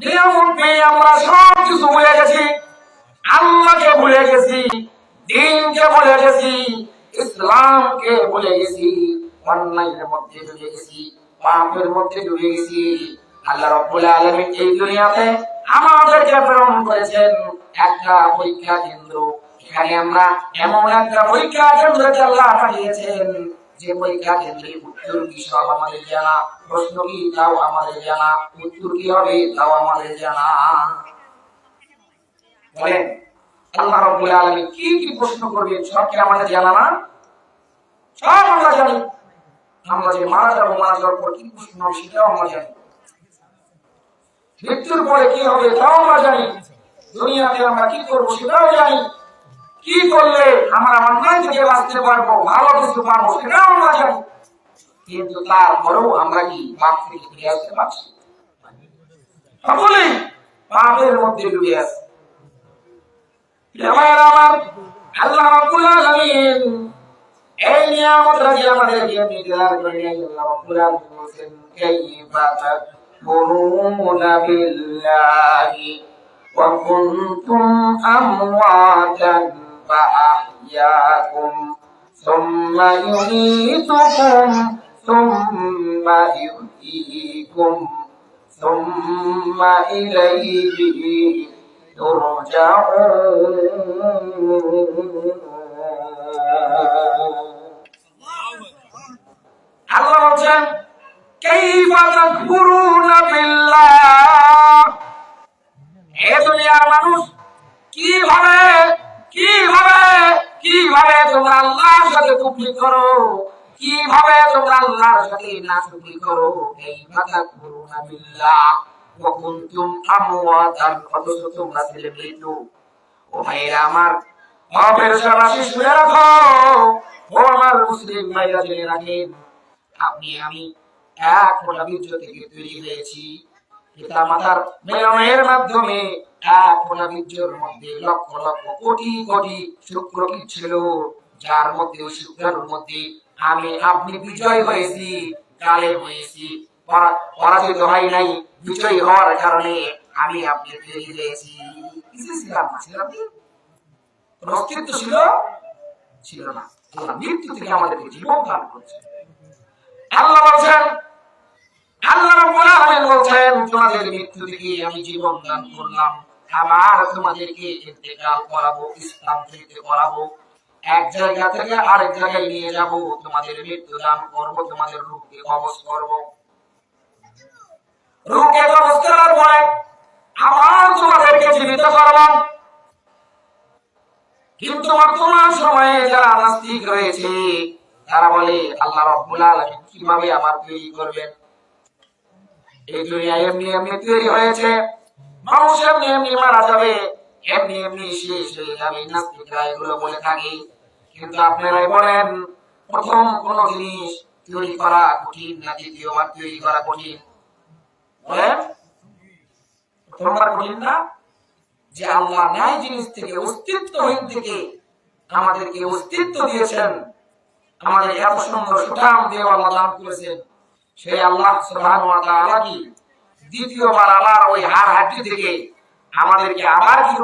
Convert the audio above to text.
নিয়ামত পেয়ে আমরা সব কিছু ভুলে গেছি, আল্লাহকে ভুলে গেছি, দ্বীনকে ভুলে গেছি, ইসলামকে ভুলে গেছি, অন্যায়ের মধ্যে ডুবে গেছি, পাপের মধ্যে ডুবে গেছি। আল্লাহ রাব্বুল আলামিন এই দুনিয়াতে আমাদেরকে প্রেরণ করেছেন একটা পরীক্ষা কেন্দ্র। এখানে আমরা এমন একটা পরীক্ষা কেন্দ্রকে আল্লাহ পাঠিয়েছেন যে পরীক্ষা কেন্দ্রের উত্তর কি সব আমাদের জানা, প্রশ্ন কি তাও আমাদের জানা, উত্তর কি হবে তাও আমাদের জানা। বলেন আল্লাহ রাব্বুল আলামিন কি কি প্রশ্ন করবেন সব কি আমাদের জানা না? সব আমরা জানি। আমরা যে মারা যাবো, মারা যাওয়ার পর কি প্রশ্ন হবে সেটাও আমরা জানি। মৃত্যুর পরে কি হবে তাও আমরা জানি। দুনিয়াতে আমরা কি করবো সেটাও জানি। কি করলে আমরা অন্যায় থেকে বাঁচতে পারবো, ভালো কিছু পারবো সেটাও আমরা জানি। কিন্তু তারপরেও আমরা কি পাপ থেকে ফিরে আসতে পারছি? সকলেই পাপের মধ্যে ডুবে আছে। আমার আল্লাহ রাব্বুল আলামিন এই নিয়ামত রাজি আমাদেরকে নির্ধারণ করে আল্লাহ রাব্বুল আলামিন বলেন কাইফা তাকফুরুনা বিল্লাহি ওয়া কুনতুম আমওয়াতান ফাআহইয়াকুম সুম্মা ইউমীতুকুম সুম্মা ইউহয়ীকুম সুম্মা ইলাইহি আল্লাহ বলেন কাইফা তাকফুরুনা বিল্লাহ, এ দুনিয়ার মানুষ কিভাবে কিভাবে কিভাবে তোমরা আল্লাহর সাথে কুফরি করো, কিভাবে তোমরা আল্লাহর সাথে নাশকরি করো। কাইফা তাকফুরুনা বিল্লাহ ওয়া কুনতুম আমওয়াতান, অথচ তোমরা ছিলে মৃত। ও ভাইরা আমার, পাপের সারাশি শুনে রাখো। ও আমার মুসলিম ভাইরা জেনে রাখেন, আপনি আমি এক ফোঁটা বীর্য থেকে তৈরি হয়েছি। পিতা মাতার মিলনের মাধ্যমে এক ফোঁটা বীর্যের মধ্যে লক্ষ লক্ষ কোটি কোটি শুক্রকীট ছিল, যার মধ্যে ওই শুক্রাণুর মধ্যে আমি আপনি বিজয় হয়েছি, কালে হয়েছি, পরাজিত হয় নাই। বিজয়ী হওয়ার কারণে আমি আপনি তৈরি হয়েছি। কিছু ছিলাম না, ছিলাম কি অস্তিত্ব ছিল ছিল না। আল্লাহ মৃত্যু থেকে আমাদেরকে জীবন দান করেছে। আল্লাহ বলছেন, আল্লাহ রাব্বুল আলামিন বলছেন তোমাদের মৃত্যু থেকে আমি জীবন দান করলাম, আবার তোমাদেরকে ইন্তেকাল করাবো, ইসলাম থেকে করাবো, এক জায়গা থেকে আরেক জায়গায় নিয়ে যাব, তোমাদের মৃত্যু দান করব, তোমাদের রূহকে কবজ করব। রূহকে কবজ করার পরে আবার তোমাদেরকে জীবিত করব। কিন্তু বর্তমান সময়ে যারা নাস্তিক রয়েছে তারা বলে আল্লাহ রাব্বুল আলামিন কিভাবে আমার তৈরি করবেন? এই দুনিয়া এমনি এমনি তৈরি হয়েছে, মানুষ এমনি এমনি মারা যাবে, এমনি এমনি শেষ হয়ে যাবে। নাস্তিকরা এগুলো বলে থাকে। কিন্তু আপনারাই বলেন, প্রথম কোন জিনিস তৈরি করা কঠিন না দ্বিতীয়বার তৈরি করা কঠিন? বলেন, প্রথমবার কঠিন না? যে আল্লাহ ন্যায় জিনিস থেকে, অস্তিত্বহীন থেকে আমাদেরকে অস্তিত্ব দিয়েছেন, আমাদের এত সুন্দর সুঠাম দেহ আল্লাহ দান করেছেন, সেই আল্লাহ সুবহানাহু ওয়া তাআলা কি দ্বিতীয়বার আবার ওই হাড় হাড্ডি থেকে আমাদেরকে আবার কি